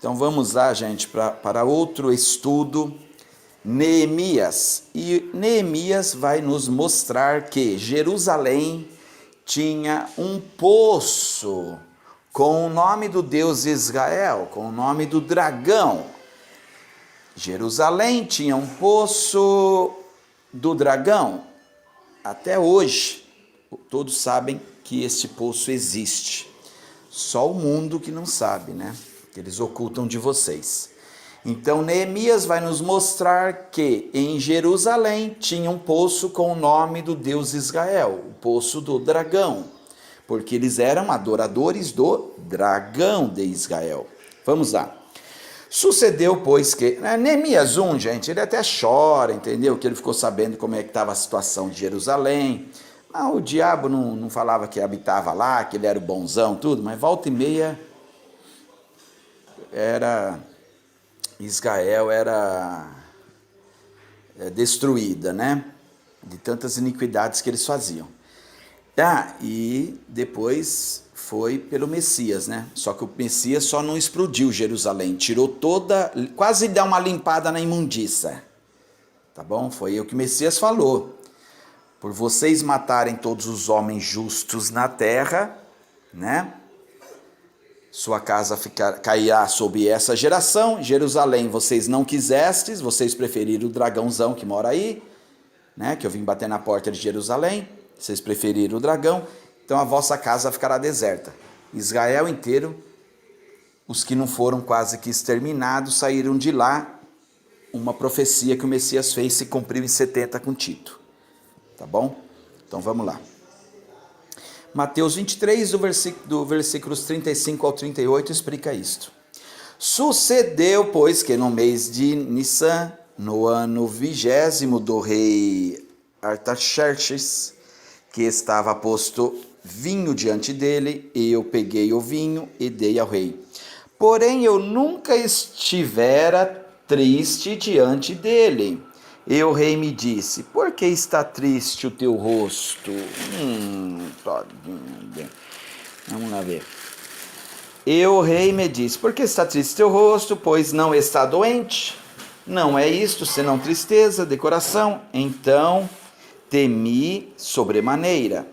Então vamos lá, gente, para outro estudo, Neemias. E Neemias vai nos mostrar que Jerusalém tinha um poço com o nome do Deus Israel, com o nome do dragão. Jerusalém tinha um poço do dragão. Até hoje, todos sabem que este poço existe. Só o mundo que não sabe, né? Que eles ocultam de vocês. Então, Neemias vai nos mostrar que em Jerusalém tinha um poço com o nome do Deus Israel, o poço do dragão, porque eles eram adoradores do dragão de Israel. Vamos lá. Sucedeu, pois, que... Neemias 1, gente, ele até chora, entendeu? Que ele ficou sabendo como é que estava a situação de Jerusalém. O diabo não falava que habitava lá, que ele era o bonzão, tudo, mas volta e meia Israel era destruída, né? De tantas iniquidades que eles faziam. E depois foi pelo Messias, né? Só que o Messias só não explodiu Jerusalém, tirou toda, quase dá uma limpada na imundícia. Tá bom? Foi o que o Messias falou. Por vocês matarem todos os homens justos na terra, né? Sua casa cairá sob essa geração. Jerusalém vocês não quisestes, vocês preferiram o dragãozão que mora aí, né? Que eu vim bater na porta de Jerusalém. Vocês preferiram o dragão, então a vossa casa ficará deserta. Israel inteiro, os que não foram quase que exterminados, saíram de lá. Uma profecia que o Messias fez se cumpriu em 70 com Tito. Tá bom? Então vamos lá. Mateus 23, do versículos 35 ao 38, explica isto. Sucedeu, pois, que no mês de Nissan, no ano 20º do rei Artaxerxes, que estava posto vinho diante dele, e eu peguei o vinho e dei ao rei. Porém, eu nunca estivera triste diante dele. E o rei me disse, por que está triste o teu rosto? Vamos lá ver. E o rei me disse, por que está triste o teu rosto, pois não está doente? Não é isto, senão tristeza de coração. Então temi sobremaneira.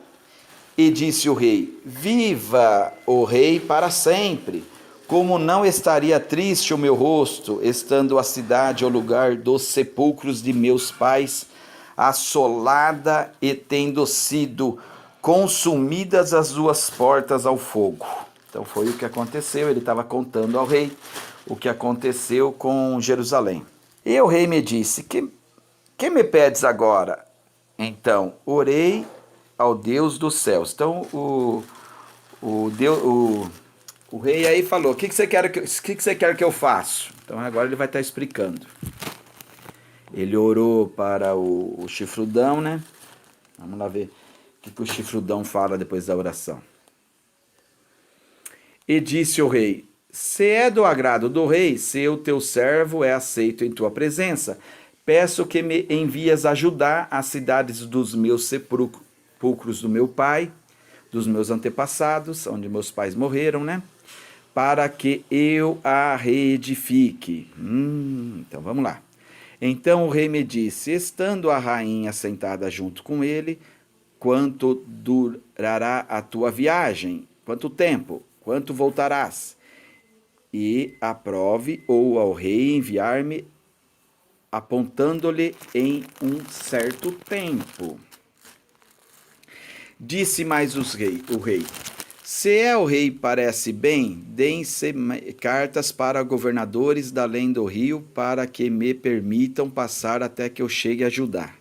E disse o rei, viva o rei para sempre. Como não estaria triste o meu rosto, estando a cidade ao lugar dos sepulcros de meus pais, assolada e tendo sido consumidas as duas portas ao fogo. Então foi o que aconteceu, ele estava contando ao rei o que aconteceu com Jerusalém. E o rei me disse, que me pedes agora? Então, orei ao Deus dos céus. Então, o rei aí falou, o que você quer que eu faça? Então agora ele vai estar explicando. Ele orou para o chifrudão, né? Vamos lá ver o que o chifrudão fala depois da oração. E disse o rei, se é do agrado do rei, se o teu servo é aceito em tua presença, peço que me envias ajudar as cidades dos meus sepulcros do meu pai, dos meus antepassados, onde meus pais morreram, né? Para que eu a reedifique. Então vamos lá. Então o rei me disse, estando a rainha sentada junto com ele, quanto durará a tua viagem? Quanto tempo? Quanto voltarás? E aprove ou ao rei enviar-me, apontando-lhe em um certo tempo. Disse mais o rei, se é o rei parece bem, deem-se cartas para governadores da além do rio, para que me permitam passar até que eu chegue a Judá.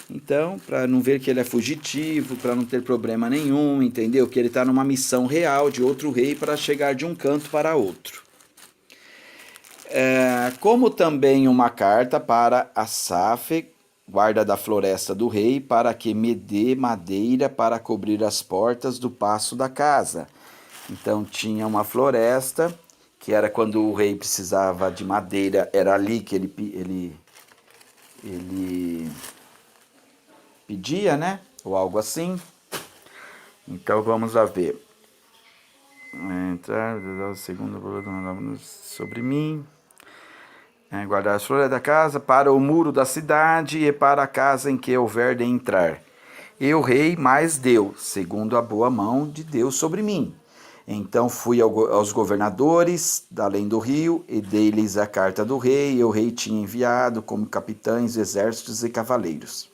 Então, para não ver que ele é fugitivo, para não ter problema nenhum, entendeu? Que ele está numa missão real de outro rei para chegar de um canto para outro. Como também uma carta para Asaf, guarda da floresta do rei, para que me dê madeira para cobrir as portas do paço da casa. Então tinha uma floresta, que era quando o rei precisava de madeira, era ali que ele pedia, né? Ou algo assim. Então vamos lá ver. entrar, segundo sobre mim, guardar as flores da casa, para o muro da cidade e para a casa em que houver de entrar. E o rei mais deu, segundo a boa mão de Deus sobre mim. Então fui aos governadores da além do rio e dei-lhes a carta do rei, e o rei tinha enviado como capitães, exércitos e cavaleiros.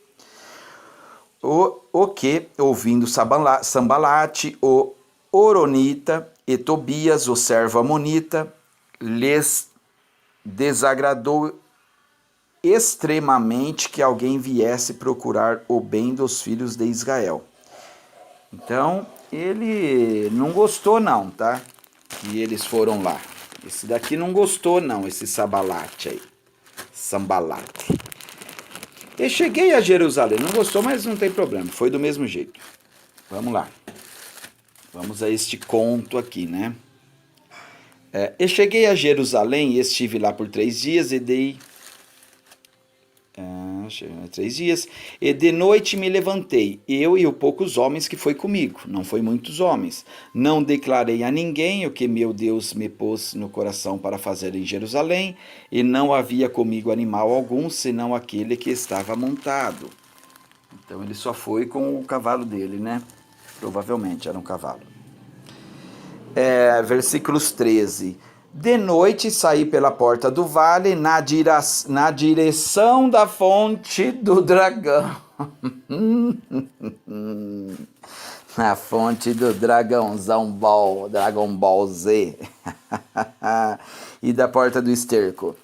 O que, ouvindo Sambalate, o Horonita, e Tobias, o servo amonita, lhes desagradou extremamente que alguém viesse procurar o bem dos filhos de Israel. Então, ele não gostou não, tá? Que eles foram lá. Esse daqui não gostou não, esse Sambalate aí. Sambalate. Eu cheguei a Jerusalém, não gostou, mas não tem problema, foi do mesmo jeito. Vamos lá. Vamos a este conto aqui, né? Eu cheguei a Jerusalém e estive lá por 3 dias e dei... 3 dias, e de noite me levantei, eu e os poucos homens que foi comigo, não foi muitos homens. Não declarei a ninguém o que meu Deus me pôs no coração para fazer em Jerusalém, e não havia comigo animal algum, senão aquele que estava montado. Então ele só foi com o cavalo dele, né? Provavelmente era um cavalo. Versículos 13. De noite saí pela porta do vale na direção da fonte do dragão. Na fonte do dragãozão Dragon Ball Z. E da porta do esterco.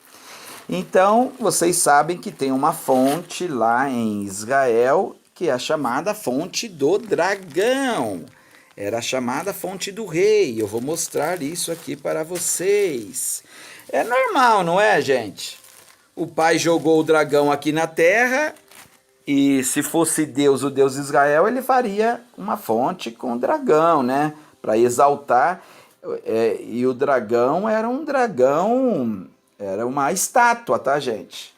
Então, vocês sabem que tem uma fonte lá em Israel que é a chamada fonte do dragão. Era chamada fonte do rei. Eu vou mostrar isso aqui para vocês. É normal, não é, gente? O pai jogou o dragão aqui na terra e se fosse Deus, o Deus de Israel, ele faria uma fonte com o dragão, né? Para exaltar. E o dragão era um dragão, era uma estátua, tá, gente?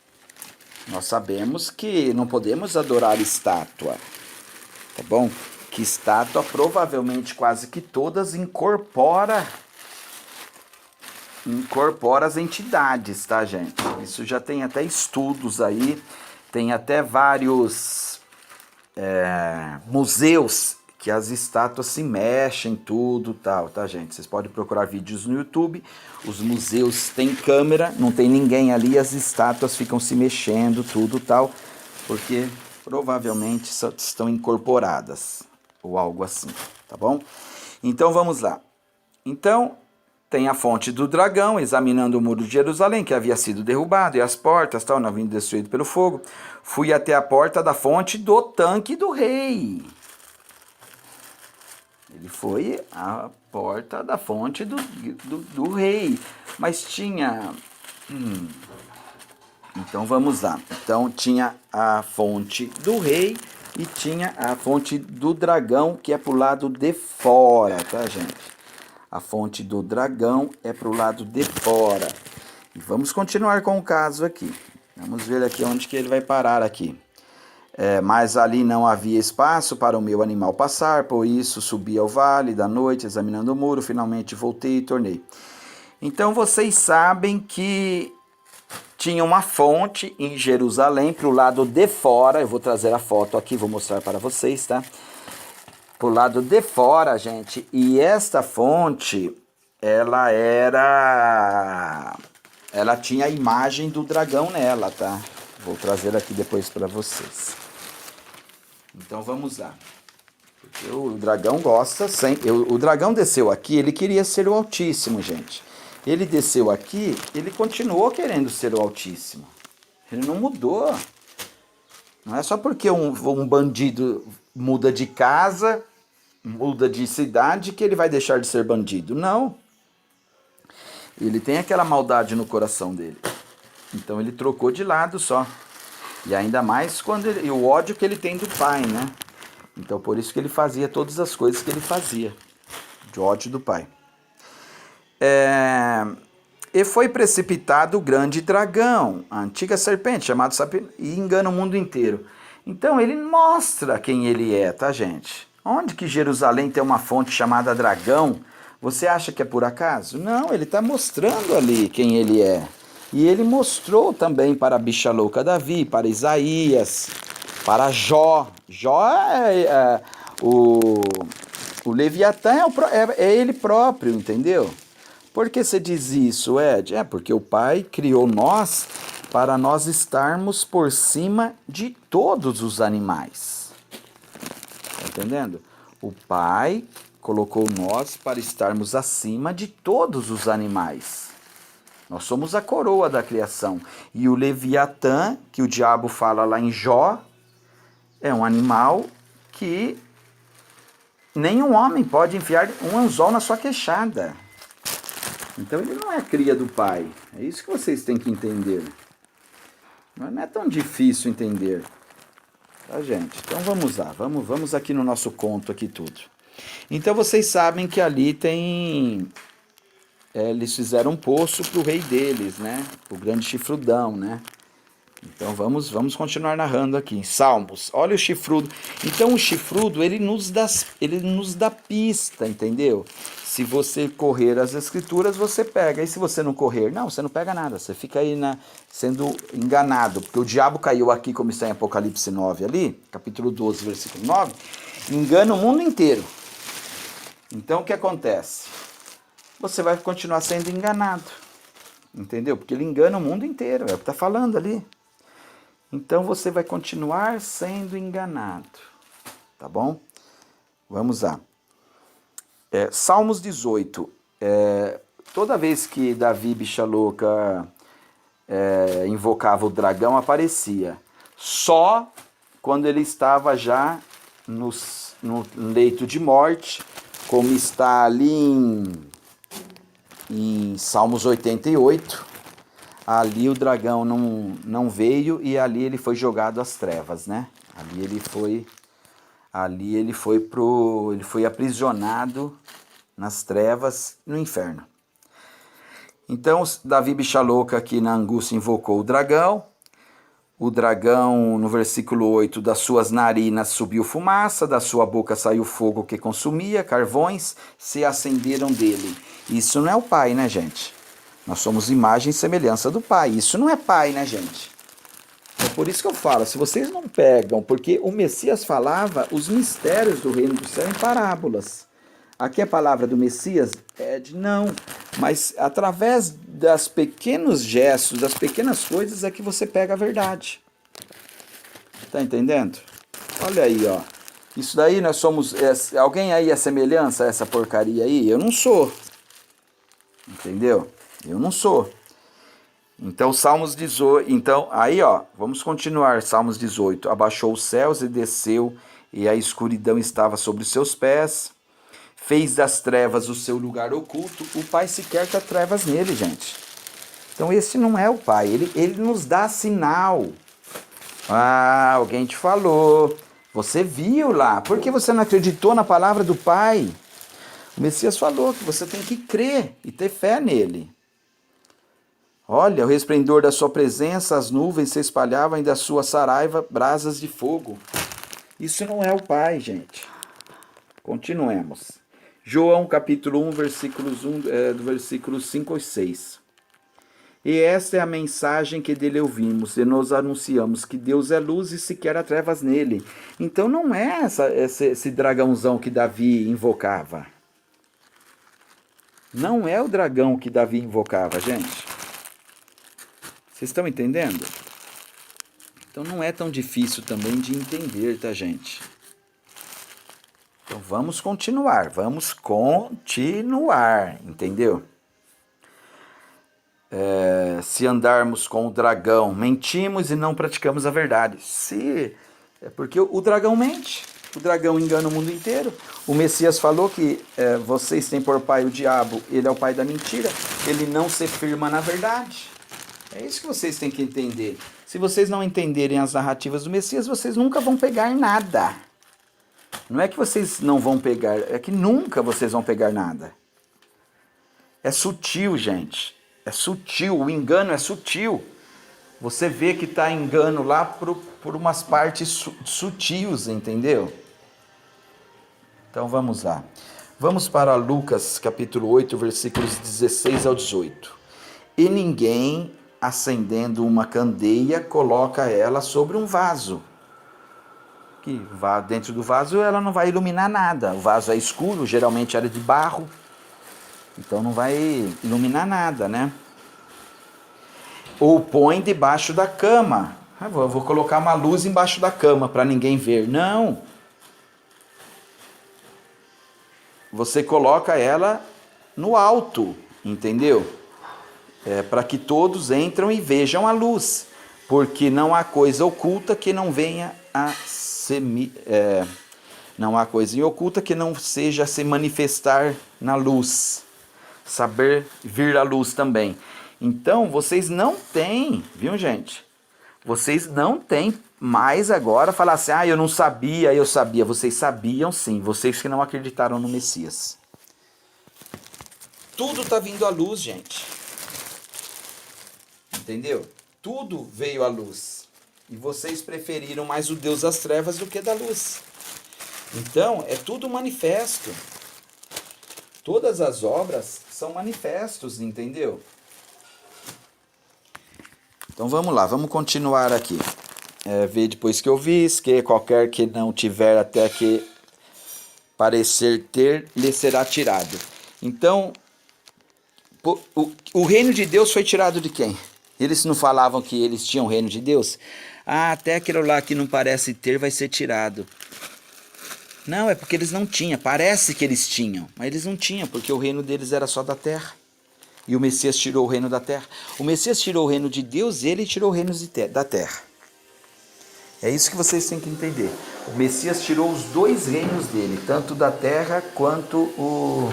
Nós sabemos que não podemos adorar estátua, tá bom? Que estátua, provavelmente quase que todas, incorpora as entidades, tá, gente? Isso já tem até estudos aí, tem até vários museus que as estátuas se mexem, tudo, tal, tá, gente? Vocês podem procurar vídeos no YouTube, os museus têm câmera, não tem ninguém ali, as estátuas ficam se mexendo, tudo, tal, porque provavelmente estão incorporadas. Ou algo assim, tá bom? Então vamos lá. Então tem a fonte do dragão, examinando o muro de Jerusalém, que havia sido derrubado, e as portas, tal, não haviam destruído pelo fogo. Fui até a porta da fonte do tanque do rei. Ele foi à porta da fonte do rei. Mas tinha... Então vamos lá. Então tinha a fonte do rei e tinha a fonte do dragão, que é pro lado de fora, tá, gente? A fonte do dragão é pro lado de fora. E vamos continuar com o caso aqui. Vamos ver aqui onde que ele vai parar aqui. Mas ali não havia espaço para o meu animal passar, por isso subi ao vale da noite, examinando o muro, finalmente voltei e tornei. Então vocês sabem que tinha uma fonte em Jerusalém, para o lado de fora. Eu vou trazer a foto aqui, vou mostrar para vocês, tá? Para o lado de fora, gente. E esta fonte, ela tinha a imagem do dragão nela, tá? Vou trazer aqui depois para vocês. Então vamos lá. Porque o dragão gosta sempre. O dragão desceu aqui, ele queria ser o Altíssimo, gente. Ele desceu aqui, ele continuou querendo ser o Altíssimo. Ele não mudou. Não é só porque um bandido muda de casa, muda de cidade, que ele vai deixar de ser bandido. Não. Ele tem aquela maldade no coração dele. Então ele trocou de lado só. E ainda mais e o ódio que ele tem do pai, né? Então por isso que ele fazia todas as coisas que ele fazia. De ódio do pai. E foi precipitado o grande dragão, a antiga serpente, chamado Sapiens, e engana o mundo inteiro. Então ele mostra quem ele é, tá, gente? Onde que Jerusalém tem uma fonte chamada dragão? Você acha que é por acaso? Não, ele está mostrando ali quem ele é. E ele mostrou também para a bicha louca Davi, para Isaías, para Jó. Jó o Leviatã é ele próprio, entendeu? Por que você diz isso, Ed? É porque o Pai criou nós para nós estarmos por cima de todos os animais. Tá entendendo? O Pai colocou nós para estarmos acima de todos os animais. Nós somos a coroa da criação. E o Leviatã, que o diabo fala lá em Jó, é um animal que nenhum homem pode enfiar um anzol na sua queixada. Então ele não é cria do Pai. É isso que vocês têm que entender. Não é tão difícil entender. Tá, gente? Então vamos lá. Vamos aqui no nosso conto aqui tudo. Então vocês sabem que ali tem... eles fizeram um poço para o rei deles, né? O grande chifrudão, né? Então vamos continuar narrando aqui. Salmos. Olha o chifrudo. Então o chifrudo, ele nos dá pista, entendeu? Se você correr as escrituras, você pega. E se você não correr? Não, você não pega nada. Você fica aí sendo enganado. Porque o diabo caiu aqui, como está em Apocalipse 9 ali, capítulo 12, versículo 9, engana o mundo inteiro. Então o que acontece? Você vai continuar sendo enganado. Entendeu? Porque ele engana o mundo inteiro. É o que está falando ali. Então você vai continuar sendo enganado. Tá bom? Vamos lá. Salmos 18. Toda vez que Davi, bicha louca, invocava o dragão, aparecia. Só quando ele estava já no leito de morte, como está ali em Salmos 88, ali o dragão não veio e ali ele foi jogado às trevas, né? Ali ele foi aprisionado nas trevas no inferno. Então Davi, bicha louca, aqui na angústia invocou o dragão. O dragão, no versículo 8, das suas narinas subiu fumaça, da sua boca saiu fogo que consumia, carvões se acenderam dele. Isso não é o Pai, né, gente? Nós somos imagem e semelhança do Pai. Isso não é Pai, né, gente? É por isso que eu falo, se vocês não pegam, porque o Messias falava os mistérios do reino do céu em parábolas. Aqui a palavra do Messias é de não, mas através das pequenos gestos, das pequenas coisas é que você pega a verdade. Tá entendendo? Olha aí, ó. Isso daí nós somos... alguém aí é semelhança a essa porcaria aí? Eu não sou. Entendeu? Eu não sou. Então, Salmos 18... Então, aí, ó, vamos continuar. Salmos 18. Abaixou os céus e desceu, e a escuridão estava sobre os seus pés. Fez das trevas o seu lugar oculto. O Pai sequer quer trevas nele, gente. Então esse não é o Pai. Ele nos dá sinal. Ah, alguém te falou. Você viu lá. Por que você não acreditou na palavra do Pai? O Messias falou que você tem que crer e ter fé nele. Olha, o resplendor da sua presença, as nuvens se espalhavam e da sua saraiva brasas de fogo. Isso não é o Pai, gente. Continuemos. João capítulo 1, versículos 1, do versículo 5 e 6. E esta é a mensagem que dele ouvimos, e nós anunciamos que Deus é luz e sequer há trevas nele. Então não é esse dragãozão que Davi invocava. Não é o dragão que Davi invocava, gente. Vocês estão entendendo? Então não é tão difícil também de entender, tá, gente? Então vamos continuar, entendeu? Se andarmos com o dragão, mentimos e não praticamos a verdade. É porque o dragão mente, o dragão engana o mundo inteiro. O Messias falou que vocês têm por pai o diabo, ele é o pai da mentira, ele não se firma na verdade. É isso que vocês têm que entender. Se vocês não entenderem as narrativas do Messias, vocês nunca vão pegar nada. Não é que vocês não vão pegar, é que nunca vocês vão pegar nada. É sutil, gente. É sutil, o engano é sutil. Você vê que está engano lá por umas partes sutis, entendeu? Então vamos lá. Vamos para Lucas, capítulo 8, versículos 16 ao 18. E ninguém, acendendo uma candeia, coloca ela sobre um vaso. Que dentro do vaso ela não vai iluminar nada. O vaso é escuro, geralmente era de barro, então não vai iluminar nada, né? Ou põe debaixo da cama. Eu vou colocar uma luz embaixo da cama para ninguém ver. Não. Você coloca ela no alto, entendeu? Para que todos entram e vejam a luz, porque não há coisa oculta que não venha a não há coisa oculta que não seja se manifestar na luz, saber vir à luz também. Então vocês não têm, viu gente? Vocês não têm mais agora falar assim, eu não sabia, eu sabia. Vocês sabiam sim, vocês que não acreditaram no Messias. Tudo está vindo à luz, gente. Entendeu? Tudo veio à luz. E vocês preferiram mais o Deus das trevas do que da luz. Então, é tudo manifesto. Todas as obras são manifestos, entendeu? Então vamos lá, vamos continuar aqui. Ver depois que eu vi, que qualquer que não tiver até que parecer ter, lhe será tirado. Então, o reino de Deus foi tirado de quem? Eles não falavam que eles tinham o reino de Deus? Até aquilo lá que não parece ter vai ser tirado. Não, é porque eles não tinham. Parece que eles tinham, mas eles não tinham, porque o reino deles era só da terra. E o Messias tirou o reino da terra. O Messias tirou o reino de Deus, ele tirou o reino da terra. É isso que vocês têm que entender. O Messias tirou os dois reinos dele, tanto da terra quanto o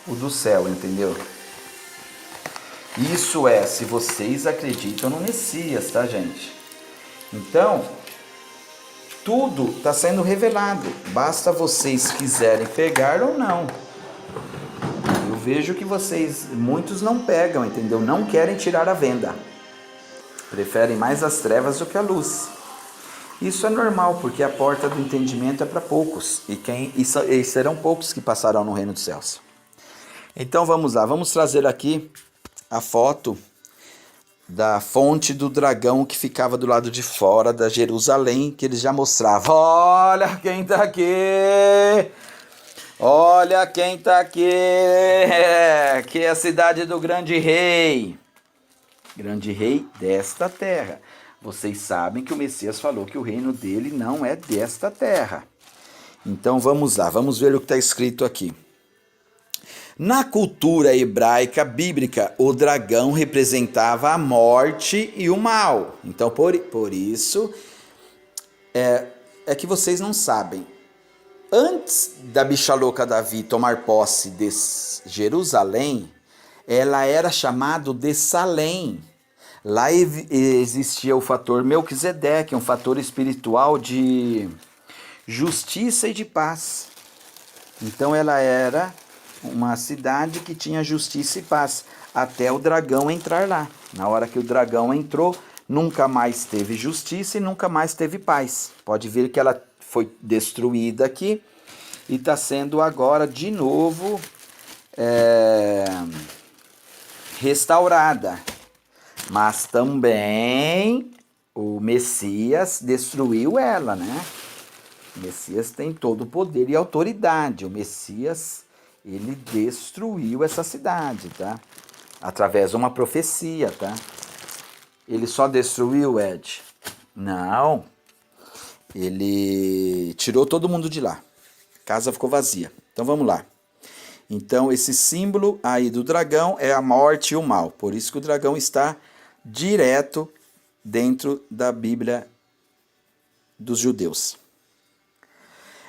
do céu, entendeu? Isso é, se vocês acreditam no Messias, tá, gente? Então, tudo está sendo revelado. Basta vocês quiserem pegar ou não. Eu vejo que muitos não pegam, entendeu? Não querem tirar a venda. Preferem mais as trevas do que a luz. Isso é normal, porque a porta do entendimento é para poucos. E serão poucos que passarão no reino dos céus. Então vamos lá, vamos trazer aqui a foto da fonte do dragão que ficava do lado de fora da Jerusalém, que eles já mostravam. Olha quem está aqui! Olha quem está aqui! Que é a cidade do grande rei. Grande rei desta terra. Vocês sabem que o Messias falou que o reino dele não é desta terra. Então vamos lá, vamos ver o que está escrito aqui. Na cultura hebraica bíblica, o dragão representava a morte e o mal. Então por isso é que vocês não sabem. Antes da bicha louca Davi tomar posse de Jerusalém, ela era chamada de Salém. Lá existia o fator Melquisedeque, um fator espiritual de justiça e de paz. Então ela era uma cidade que tinha justiça e paz, até o dragão entrar lá. Na hora que o dragão entrou, nunca mais teve justiça e nunca mais teve paz. Pode ver que ela foi destruída aqui e está sendo agora de novo restaurada. Mas também o Messias destruiu ela, né? O Messias tem todo o poder e autoridade. O Messias, ele destruiu essa cidade, tá? Através de uma profecia, tá? Ele só destruiu, Ed? Não. Ele tirou todo mundo de lá. A casa ficou vazia. Então vamos lá. Então esse símbolo aí do dragão é a morte e o mal. Por isso que o dragão está direto dentro da Bíblia dos judeus.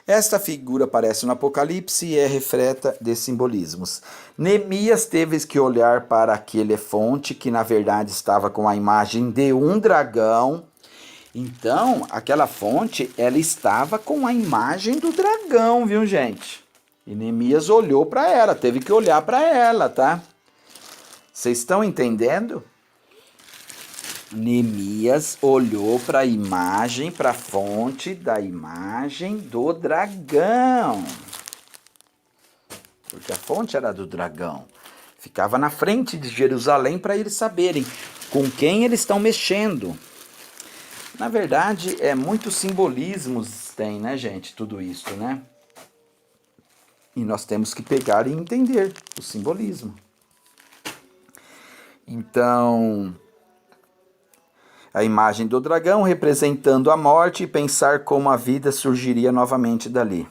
Esta figura aparece no Apocalipse e é repleta de simbolismos. Neemias teve que olhar para aquele fonte que na verdade estava com a imagem de um dragão. Então, aquela fonte, ela estava com a imagem do dragão, viu, gente? E Neemias olhou para ela, teve que olhar para ela, tá? Vocês estão entendendo? Neemias olhou para a imagem, para a fonte da imagem do dragão. porque a fonte era do dragão. Ficava na frente de Jerusalém para eles saberem com quem eles estão mexendo. Na verdade, muitos simbolismos tem, né, gente, tudo isso, né? E nós temos que pegar e entender o simbolismo. Então, a imagem do dragão representando a morte e pensar como a vida surgiria novamente dali.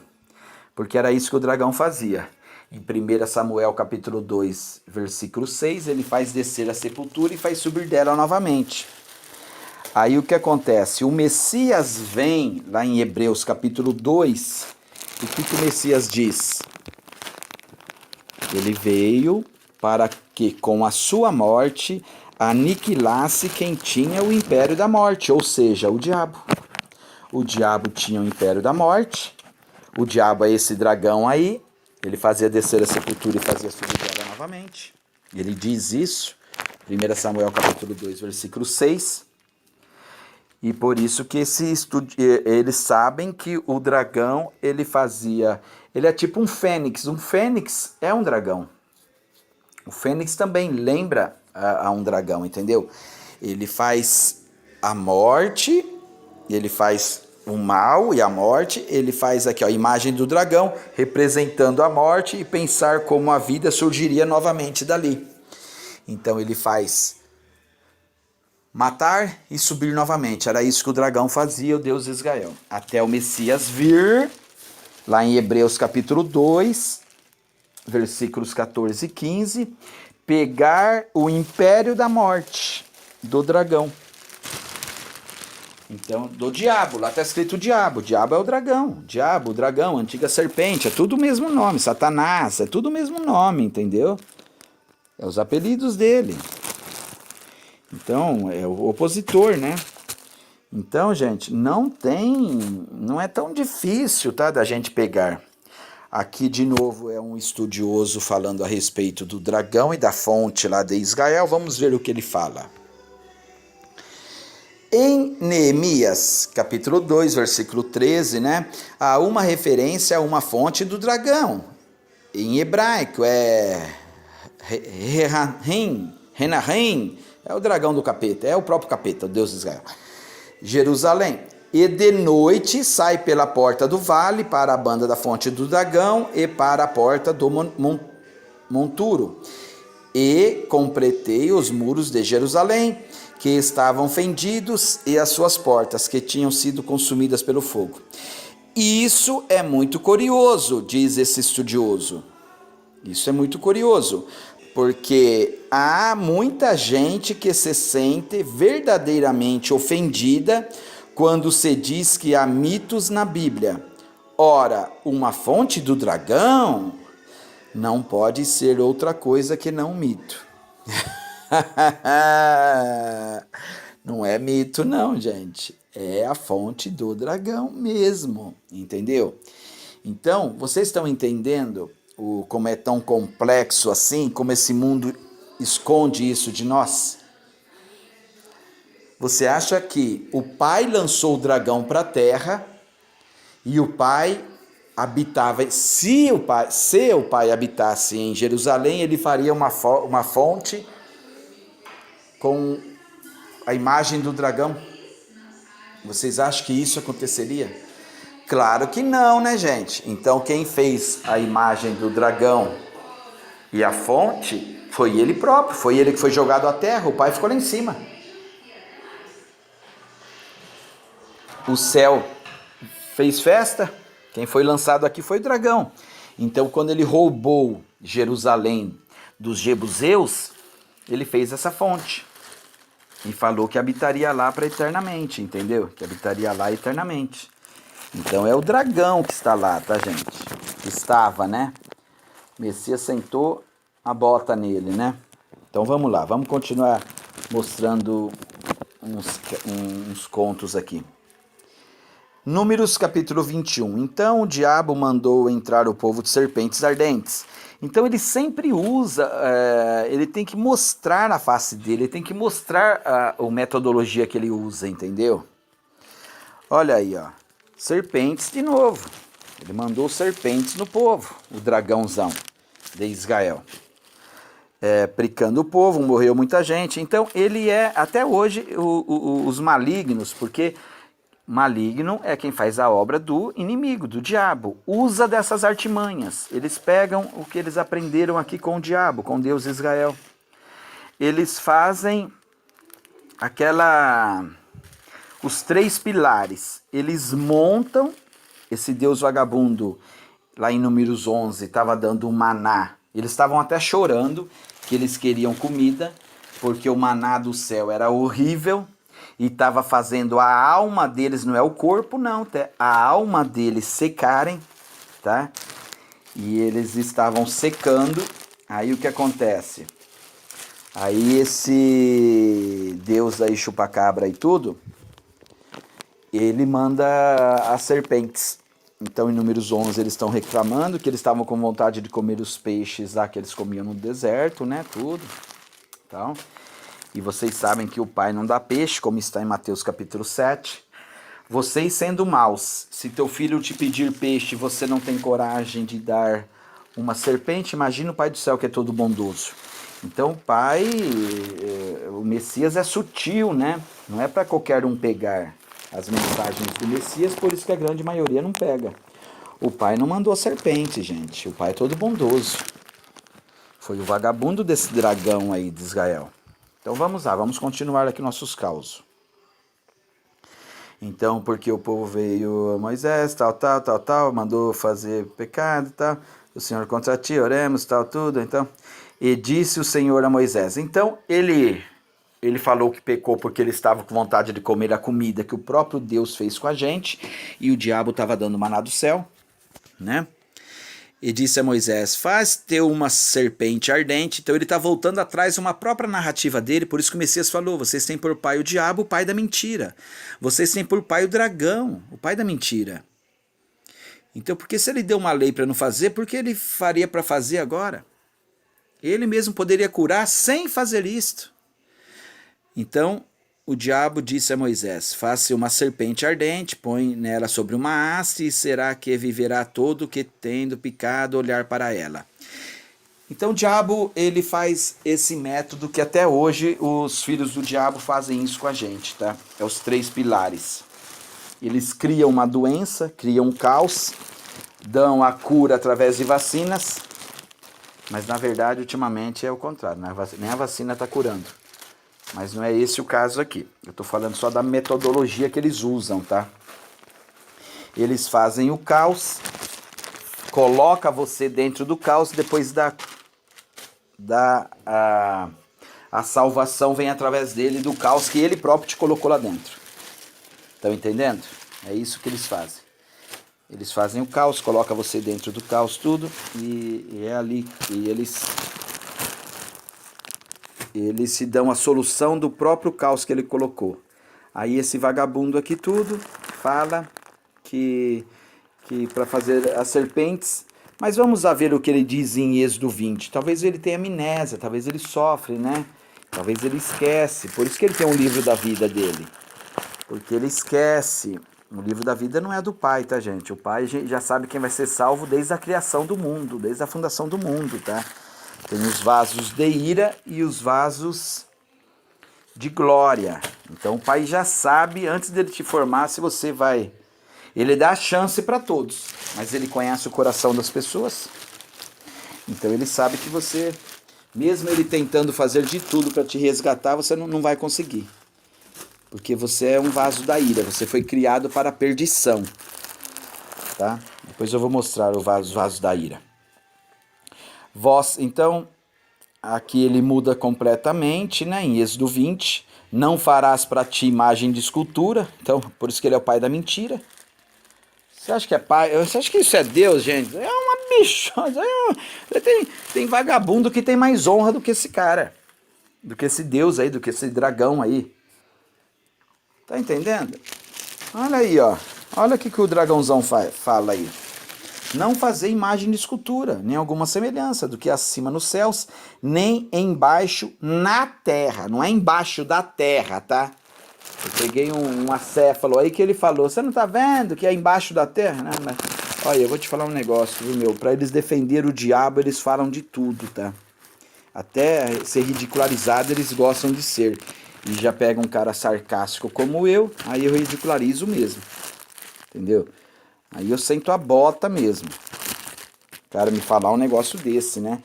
Porque era isso que o dragão fazia. Em 1 Samuel capítulo 2, versículo 6, ele faz descer a sepultura e faz subir dela novamente. Aí o que acontece? O Messias vem, lá em Hebreus capítulo 2, e o que o Messias diz? Ele veio para que com a sua morte aniquilasse quem tinha o império da morte, ou seja, o diabo. O diabo tinha o império da morte, o diabo é esse dragão aí, ele fazia descer a sepultura e fazia subir dela novamente. Ele diz isso, 1 Samuel capítulo 2, versículo 6. E por isso que eles sabem que o dragão, ele é tipo um fênix. Um fênix é um dragão. O fênix também lembra a um dragão, entendeu? Ele faz a morte, ele faz o mal e a morte, ele faz aqui a imagem do dragão, representando a morte e pensar como a vida surgiria novamente dali. Então ele faz matar e subir novamente. Era isso que o dragão fazia, o Deus de Israel. Até o Messias vir, lá em Hebreus capítulo 2, versículos 14 e 15, pegar o império da morte do dragão. Então, do diabo, lá está escrito diabo. O diabo é o dragão. Diabo, o dragão, antiga serpente, é tudo o mesmo nome. Satanás, é tudo o mesmo nome, entendeu? É os apelidos dele. Então, é o opositor, né? Então, gente, não é tão difícil, tá, da gente pegar. Aqui, de novo, é um estudioso falando a respeito do dragão e da fonte lá de Israel. Vamos ver o que ele fala. Em Neemias, capítulo 2, versículo 13, né, há uma referência a uma fonte do dragão. Em hebraico é Renahim, é o dragão do capeta, é o próprio capeta, o Deus de Israel. Jerusalém. E de noite sai pela porta do vale para a banda da fonte do dragão e para a porta do monturo. E completei os muros de Jerusalém, que estavam fendidos, e as suas portas, que tinham sido consumidas pelo fogo. Isso é muito curioso, diz esse estudioso. Isso é muito curioso, porque há muita gente que se sente verdadeiramente ofendida quando se diz que há mitos na Bíblia. Ora, uma fonte do dragão não pode ser outra coisa que não mito. Não é mito não, gente. É a fonte do dragão mesmo, entendeu? Então, vocês estão entendendo como é tão complexo assim, como esse mundo esconde isso de nós? Você acha que o pai lançou o dragão para a terra e o pai habitava, se o pai habitasse em Jerusalém, ele faria uma fonte com a imagem do dragão? Vocês acham que isso aconteceria? Claro que não, né, gente? Então quem fez a imagem do dragão e a fonte foi ele próprio, foi ele que foi jogado à terra, o pai ficou lá em cima. O céu fez festa, quem foi lançado aqui foi o dragão. Então quando ele roubou Jerusalém dos jebuseus, ele fez essa fonte. E falou que habitaria lá para eternamente, entendeu? Que habitaria lá eternamente. Então é o dragão que está lá, tá, gente? Que estava, né? O Messias sentou a bota nele, né? Então vamos lá, vamos continuar mostrando uns contos aqui. Números capítulo 21. Então o diabo mandou entrar o povo de serpentes ardentes. Então ele sempre usa, ele tem que mostrar a face dele, ele tem que mostrar a metodologia que ele usa, entendeu? Olha aí, ó, serpentes de novo. Ele mandou serpentes no povo, o dragãozão. de Israel. Pricando o povo, morreu muita gente. Então ele é, até hoje, os malignos, porque maligno é quem faz a obra do inimigo, do diabo. Usa dessas artimanhas. Eles pegam o que eles aprenderam aqui com o diabo, com Deus de Israel. Eles fazem os 3 pilares. Eles montam esse Deus vagabundo, lá em Números 11, estava dando um maná. Eles estavam até chorando que eles queriam comida, porque o maná do céu era horrível e estava fazendo a alma deles, não é o corpo não, a alma deles secarem, tá? E eles estavam secando. Aí o que acontece? Aí esse Deus aí chupacabra e tudo, ele manda as serpentes. Então em Números 11 eles estão reclamando que eles estavam com vontade de comer os peixes lá que eles comiam no deserto, né, tudo. Então, e vocês sabem que o pai não dá peixe, como está em Mateus capítulo 7. Vocês sendo maus, se teu filho te pedir peixe e você não tem coragem de dar uma serpente, imagina o Pai do céu que é todo bondoso. Então o pai, o Messias é sutil, né? Não é para qualquer um pegar as mensagens do Messias, por isso que a grande maioria não pega. O pai não mandou a serpente, gente. O pai é todo bondoso. Foi o vagabundo desse dragão aí de Israel. Então vamos lá, vamos continuar aqui nossos causos. Então, porque o povo veio a Moisés, tal, mandou fazer pecado, tal. O Senhor contra ti, oremos, tal, tudo. Então, e disse o Senhor a Moisés. Então, ele falou que pecou porque ele estava com vontade de comer a comida que o próprio Deus fez com a gente, e o diabo estava dando maná do céu, né? E disse a Moisés, faz teu uma serpente ardente. Então ele está voltando atrás uma própria narrativa dele, por isso que o Messias falou, vocês têm por pai o diabo, o pai da mentira. Vocês têm por pai o dragão, o pai da mentira. Então, porque se ele deu uma lei para não fazer, por que ele faria para fazer agora? Ele mesmo poderia curar sem fazer isto. Então, o diabo disse a Moisés, faça uma serpente ardente, põe nela sobre uma haste, e será que viverá todo que tendo picado olhar para ela. Então o diabo, ele faz esse método que até hoje os filhos do diabo fazem isso com a gente, tá? É os 3 pilares. Eles criam uma doença, criam um caos, dão a cura através de vacinas, mas na verdade ultimamente é o contrário, nem a vacina está curando. Mas não é esse o caso aqui. Eu estou falando só da metodologia que eles usam, tá? Eles fazem o caos, coloca você dentro do caos, depois a salvação vem através dele, do caos que ele próprio te colocou lá dentro. Estão entendendo? É isso que eles fazem. Eles fazem o caos, coloca você dentro do caos, tudo, e é ali que eles se dão a solução do próprio caos que ele colocou. Aí esse vagabundo aqui tudo fala que para fazer as serpentes, mas vamos a ver o que ele diz em Êxodo 20. Talvez ele tenha amnésia, talvez ele sofre, né? Talvez ele esquece, por isso que ele tem um livro da vida dele. Porque ele esquece. O livro da vida não é do pai, tá, gente? O pai já sabe quem vai ser salvo desde a criação do mundo, desde a fundação do mundo, tá? Tem os vasos de ira e os vasos de glória. Então o pai já sabe, antes dele te formar, se você vai... Ele dá a chance para todos, mas ele conhece o coração das pessoas. Então ele sabe que você, mesmo ele tentando fazer de tudo para te resgatar, você não vai conseguir. Porque você é um vaso da ira, você foi criado para a perdição. Tá? Depois eu vou mostrar os vasos da ira. Então, aqui ele muda completamente, né? Em Êxodo 20, não farás para ti imagem de escultura. Então, por isso que ele é o pai da mentira. Você acha que é pai? Você acha que isso é Deus, gente? É uma bichona. Tem vagabundo que tem mais honra do que esse cara. Do que esse Deus aí, do que esse dragão aí. Tá entendendo? Olha aí, ó. Olha o que o dragãozão fala aí. Não fazer imagem de escultura, nem alguma semelhança do que acima nos céus, nem embaixo na terra. Não é embaixo da terra, tá? Eu peguei um acéfalo aí que ele falou, você não tá vendo que é embaixo da terra? Né? Olha, eu vou te falar um negócio, viu, meu? Pra eles defender o diabo, eles falam de tudo, tá? Até ser ridicularizado, eles gostam de ser. E já pega um cara sarcástico como eu, aí eu ridicularizo mesmo. Entendeu? Aí eu sento a bota mesmo. O cara me falar um negócio desse, né?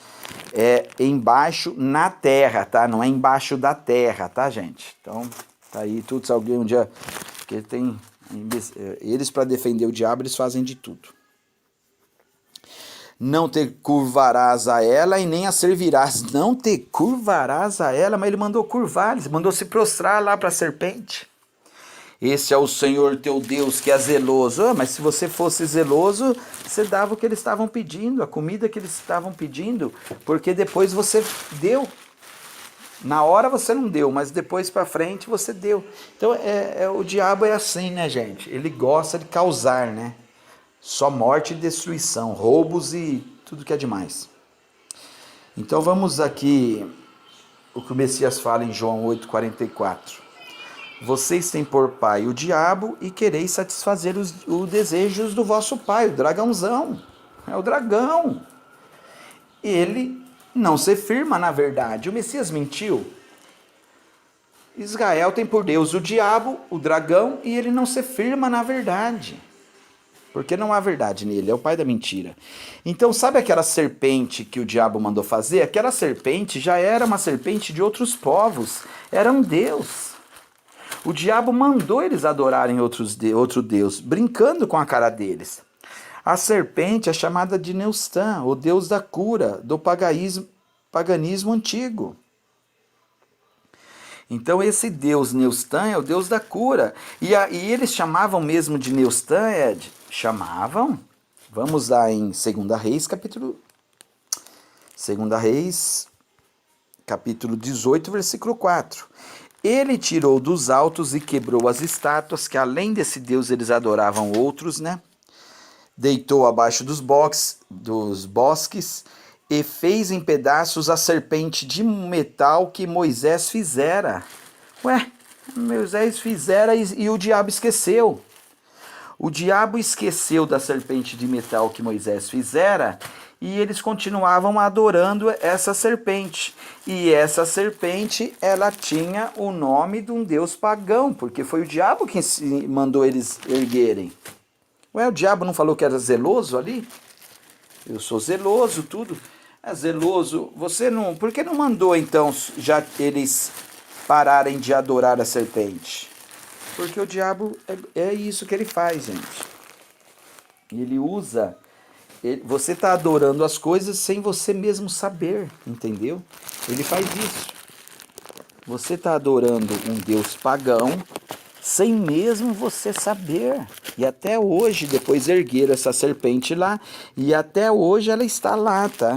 É embaixo na terra, tá? Não é embaixo da terra, tá, gente? Então, tá aí tudo. Se alguém um dia... Porque tem... Eles, para defender o diabo, eles fazem de tudo. Não te curvarás a ela e nem a servirás. Não te curvarás a ela, mas ele mandou curvar, ele mandou se prostrar lá para a serpente. Esse é o Senhor teu Deus que é zeloso. Ah, mas se você fosse zeloso, você dava o que eles estavam pedindo, a comida que eles estavam pedindo, porque depois você deu. Na hora você não deu, mas depois para frente você deu. Então o diabo é assim, né, gente? Ele gosta de causar, né? Só morte e destruição, roubos e tudo que é demais. Então vamos aqui o que o Messias fala em João 8,44. Vocês têm por pai o diabo e quereis satisfazer os desejos do vosso pai, o dragãozão. É o dragão. Ele não se firma na verdade. O Messias mentiu. Israel tem por Deus o diabo, o dragão, e ele não se firma na verdade. Porque não há verdade nele, é o pai da mentira. Então, sabe aquela serpente que o diabo mandou fazer? Aquela serpente já era uma serpente de outros povos, era um deus. O diabo mandou eles adorarem outro deus, brincando com a cara deles. A serpente é chamada de Neustã, o deus da cura, do paganismo antigo. Então esse deus Neustã é o deus da cura. E eles chamavam mesmo de Neustã, Ed? Chamavam? Vamos lá em 2 Reis, capítulo 18, versículo 4. Ele tirou dos altos e quebrou as estátuas, que além desse deus eles adoravam outros, né? Deitou abaixo dos bosques e fez em pedaços a serpente de metal que Moisés fizera. Ué, Moisés fizera e o diabo esqueceu. O diabo esqueceu da serpente de metal que Moisés fizera e eles continuavam adorando essa serpente. E essa serpente, ela tinha o nome de um deus pagão, porque foi o diabo que mandou eles erguerem. Ué, o diabo não falou que era zeloso ali? Eu sou zeloso, tudo. É zeloso. Você não... Por que não mandou, então, já eles pararem de adorar a serpente? Porque o diabo é isso que ele faz, gente. Ele usa... Você está adorando as coisas sem você mesmo saber, entendeu? Ele faz isso. Você está adorando um deus pagão sem mesmo você saber. E até hoje, depois ergueram essa serpente lá, e até hoje ela está lá, tá?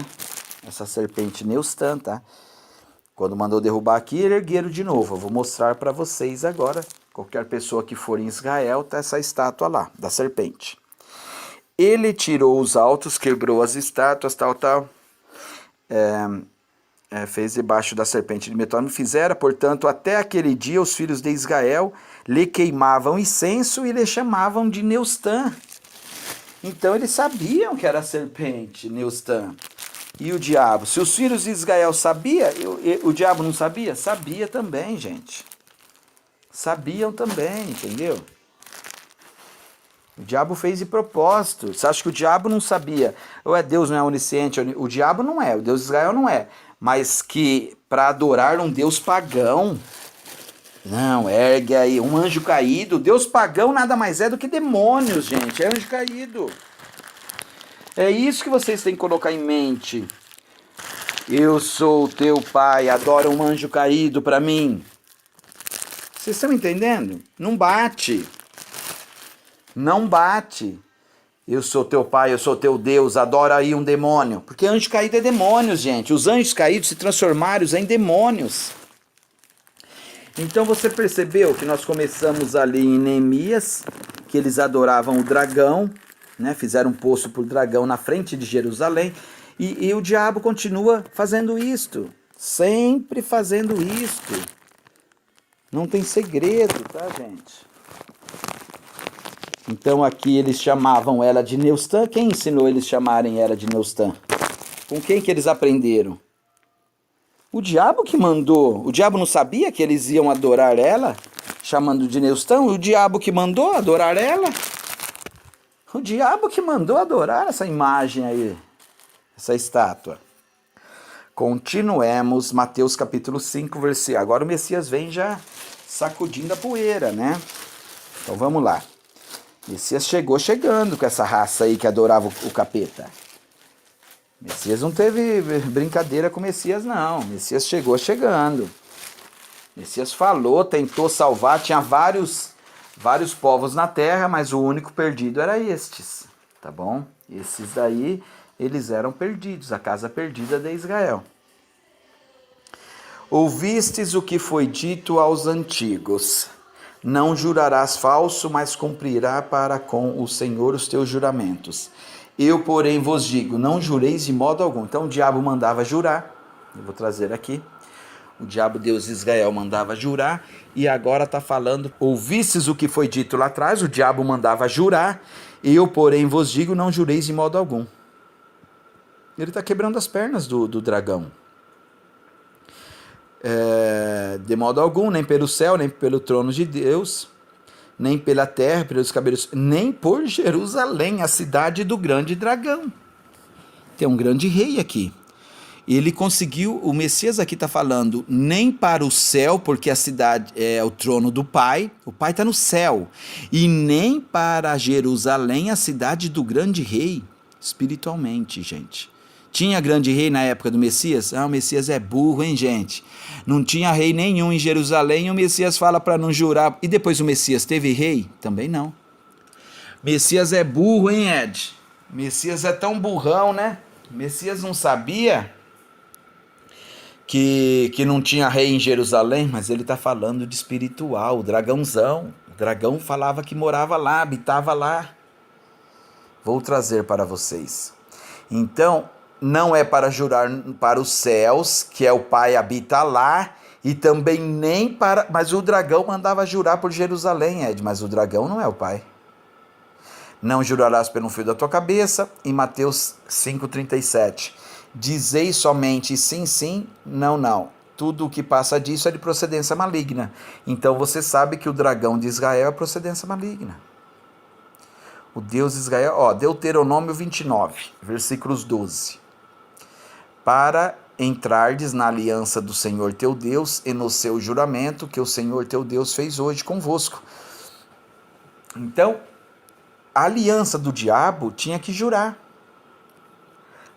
Essa serpente Neustã, tá? Quando mandou derrubar aqui, ergueram de novo. Eu vou mostrar para vocês agora. Qualquer pessoa que for em Israel, tá essa estátua lá, da serpente. Ele tirou os altos, quebrou as estátuas, tal. Fez debaixo da serpente de metal. Não fizera, portanto, até aquele dia os filhos de Israel lhe queimavam incenso e lhe chamavam de Neustã. Então eles sabiam que era a serpente, Neustã. E o diabo? Se os filhos de Israel sabiam, o diabo não sabia? Sabia também, gente. Sabiam também, entendeu? O diabo fez de propósito. Você acha que o diabo não sabia? Ou Deus não é onisciente? O diabo não é, o Deus de Israel não é. Mas que para adorar um Deus pagão, não, ergue aí, um anjo caído. Deus pagão nada mais é do que demônios, gente. É anjo caído. É isso que vocês têm que colocar em mente. Eu sou teu pai, adora um anjo caído para mim. Vocês estão entendendo? Não bate. Não bate. Eu sou teu pai, eu sou teu Deus, adora aí um demônio. Porque anjo caído é demônios, gente. Os anjos caídos se transformaram em demônios. Então você percebeu que nós começamos ali em Neemias, que eles adoravam o dragão, né? Fizeram um poço para o dragão na frente de Jerusalém. E o diabo continua fazendo isto. Sempre fazendo isto. Não tem segredo, tá, gente? Então aqui eles chamavam ela de Neustã. Quem ensinou eles chamarem ela de Neustã? Com quem que eles aprenderam? O diabo que mandou. O diabo não sabia que eles iam adorar ela, chamando de Neustã? O diabo que mandou adorar ela? O diabo que mandou adorar essa imagem aí, essa estátua. Continuemos, Mateus capítulo 5, versículo. Agora o Messias vem já sacudindo a poeira, né? Então vamos lá. O Messias chegou chegando com essa raça aí que adorava o capeta. O Messias não teve brincadeira com o Messias, não. O Messias chegou chegando. O Messias falou, tentou salvar, tinha vários povos na terra, mas o único perdido era estes, tá bom? Esses daí, eles eram perdidos, a casa perdida de Israel. Ouvistes o que foi dito aos antigos: não jurarás falso, mas cumprirá para com o Senhor os teus juramentos. Eu, porém, vos digo, não jureis de modo algum. Então o diabo mandava jurar, eu vou trazer aqui. O diabo, Deus de Israel, mandava jurar, e agora está falando, ouvistes o que foi dito lá atrás, o diabo mandava jurar, eu, porém, vos digo, não jureis de modo algum. Ele está quebrando as pernas do dragão. De modo algum, nem pelo céu, nem pelo trono de Deus, nem pela terra, pelos cabelos, nem por Jerusalém, a cidade do grande dragão. Tem um grande rei aqui. Ele conseguiu, o Messias aqui está falando, nem para o céu, porque a cidade é o trono do Pai, o Pai está no céu, e nem para Jerusalém, a cidade do grande rei, espiritualmente, gente. Tinha grande rei na época do Messias? Ah, o Messias é burro, hein, gente? Não tinha rei nenhum em Jerusalém, e o Messias fala para não jurar. E depois o Messias teve rei? Também não. Messias é burro, hein, Ed? Messias é tão burrão, né? Messias não sabia que não tinha rei em Jerusalém, mas ele está falando de espiritual, o dragãozão. O dragão falava que morava lá, habitava lá. Vou trazer para vocês. Então, não é para jurar para os céus, que é o Pai habita lá, e também nem para... Mas o dragão mandava jurar por Jerusalém, Ed, mas o dragão não é o Pai. Não jurarás pelo fio da tua cabeça, em Mateus 5,37. Dizei somente sim, sim, não, não. Tudo o que passa disso é de procedência maligna. Então você sabe que o dragão de Israel é procedência maligna. O Deus de Israel, Deuteronômio 29, versículos 12. Para entrardes na aliança do Senhor teu Deus e no seu juramento que o Senhor teu Deus fez hoje convosco. Então, a aliança do diabo tinha que jurar,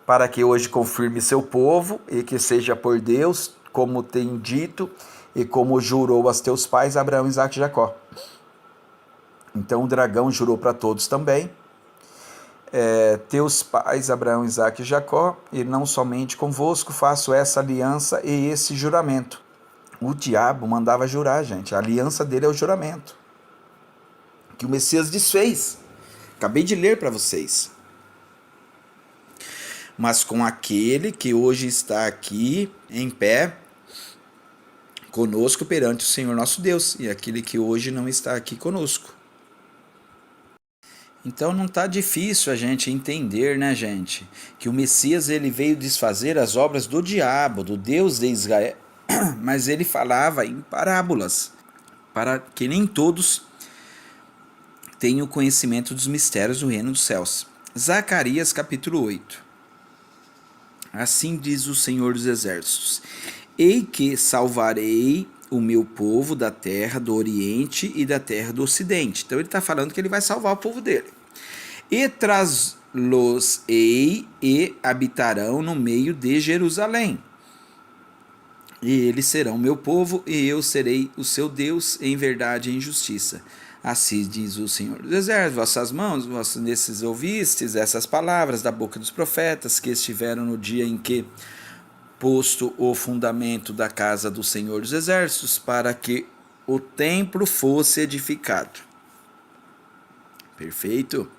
para que hoje confirme seu povo e que seja por Deus, como tem dito e como jurou aos teus pais Abraão, Isaque e Jacó. Então o dragão jurou para todos também, teus pais Abraão, Isaque e Jacó, e não somente convosco faço essa aliança e esse juramento. O diabo mandava jurar, gente, a aliança dele é o juramento, que o Messias desfez. Acabei de ler para vocês. Mas com aquele que hoje está aqui em pé conosco perante o Senhor nosso Deus, e aquele que hoje não está aqui conosco. Então não está difícil a gente entender, né, gente, que o Messias ele veio desfazer as obras do diabo, do Deus de Israel, mas ele falava em parábolas, para que nem todos tenham conhecimento dos mistérios do reino dos céus. Zacarias capítulo 8. Assim diz o Senhor dos Exércitos: Ei que salvarei o meu povo da terra do Oriente e da terra do Ocidente. Então ele está falando que ele vai salvar o povo dele. E traz-los-ei e habitarão no meio de Jerusalém. E eles serão meu povo, e eu serei o seu Deus em verdade e em justiça. Assim diz o Senhor dos Exércitos: vossas mãos, nesses ouvistes essas palavras da boca dos profetas que estiveram no dia em que posto o fundamento da casa do Senhor dos Exércitos, para que o templo fosse edificado. Perfeito?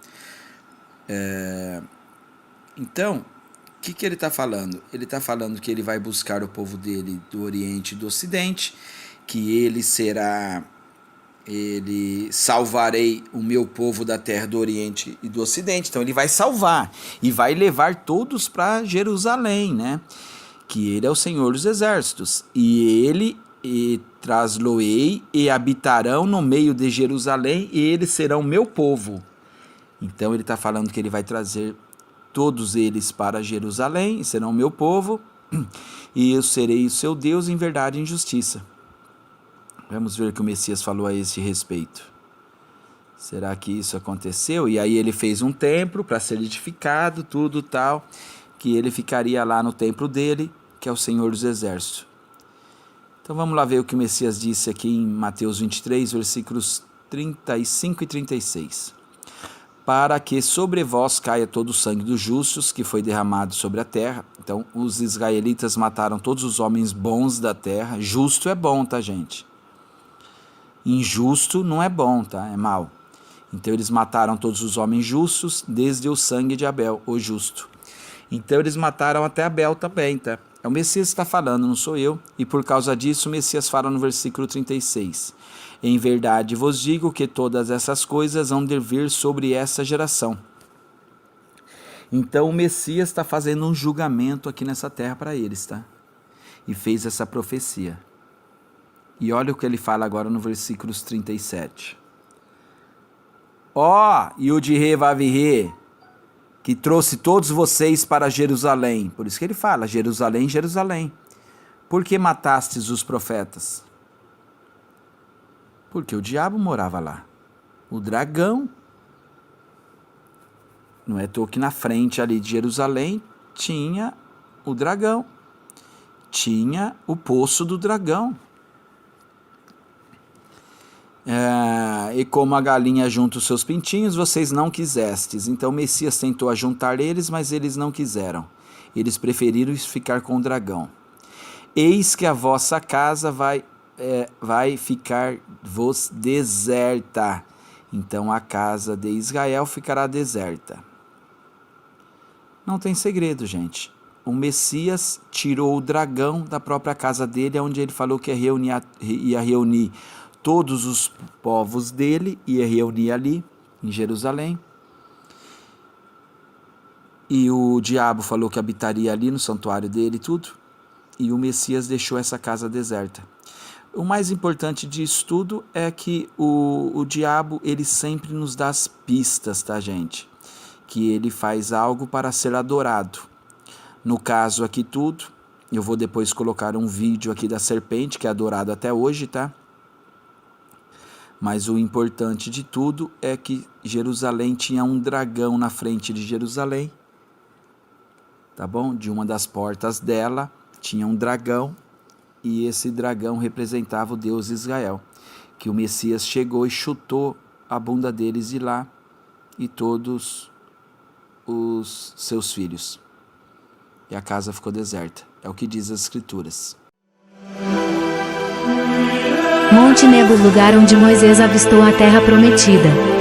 Então, o que ele está falando? Ele está falando que ele vai buscar o povo dele do Oriente e do Ocidente, que ele será ele salvarei o meu povo da terra do Oriente e do Ocidente. Então ele vai salvar e vai levar todos para Jerusalém, né? Que ele é o Senhor dos exércitos. E ele traz-lo-ei e habitarão no meio de Jerusalém e eles serão meu povo. Então ele está falando que ele vai trazer todos eles para Jerusalém e serão meu povo, e eu serei o seu Deus em verdade e em justiça. Vamos ver o que o Messias falou a esse respeito. Será que isso aconteceu? E aí ele fez um templo para ser edificado, tudo tal, que ele ficaria lá no templo dele, que é o Senhor dos Exércitos. Então vamos lá ver o que o Messias disse aqui em Mateus 23, versículos 35 e 36. Para que sobre vós caia todo o sangue dos justos que foi derramado sobre a terra. Então os israelitas mataram todos os homens bons da terra. Justo é bom, tá, gente? Injusto não é bom, tá? É mal. Então eles mataram todos os homens justos, desde o sangue de Abel, o justo. Então eles mataram até Abel também, tá? É o Messias que está falando, não sou eu. E por causa disso o Messias fala no versículo 36. Em verdade vos digo que todas essas coisas hão de vir sobre essa geração. Então o Messias está fazendo um julgamento aqui nessa terra para eles, tá? E fez essa profecia. E olha o que ele fala agora no versículos 37. Ó, Yud-He Vav-He, que trouxe todos vocês para Jerusalém. Por isso que ele fala, Jerusalém, Jerusalém. Por que matastes os profetas? Porque o diabo morava lá. O dragão. Não é à toa que na frente ali de Jerusalém tinha o dragão. Tinha o poço do dragão. E como a galinha junta os seus pintinhos, vocês não quisestes. Então o Messias tentou ajuntar eles, mas eles não quiseram. Eles preferiram ficar com o dragão. Eis que a vossa casa vai ficar-vos deserta. Então a casa de Israel ficará deserta. Não tem segredo, gente. O Messias tirou o dragão da própria casa dele, onde ele falou que ia reunir todos os povos dele, ia reunir ali, em Jerusalém. E o diabo falou que habitaria ali no santuário dele e tudo. E o Messias deixou essa casa deserta. O mais importante disso tudo é que o diabo, ele sempre nos dá as pistas, tá, gente? Que ele faz algo para ser adorado. No caso aqui tudo, eu vou depois colocar um vídeo aqui da serpente, que é adorado até hoje, tá? Mas o importante de tudo é que Jerusalém tinha um dragão na frente de Jerusalém, tá bom? De uma das portas dela tinha um dragão, e esse dragão representava o Deus Israel, que o Messias chegou e chutou a bunda deles de lá e todos os seus filhos. E a casa ficou deserta. É o que diz as Escrituras. Monte Nebo, lugar onde Moisés avistou a terra prometida.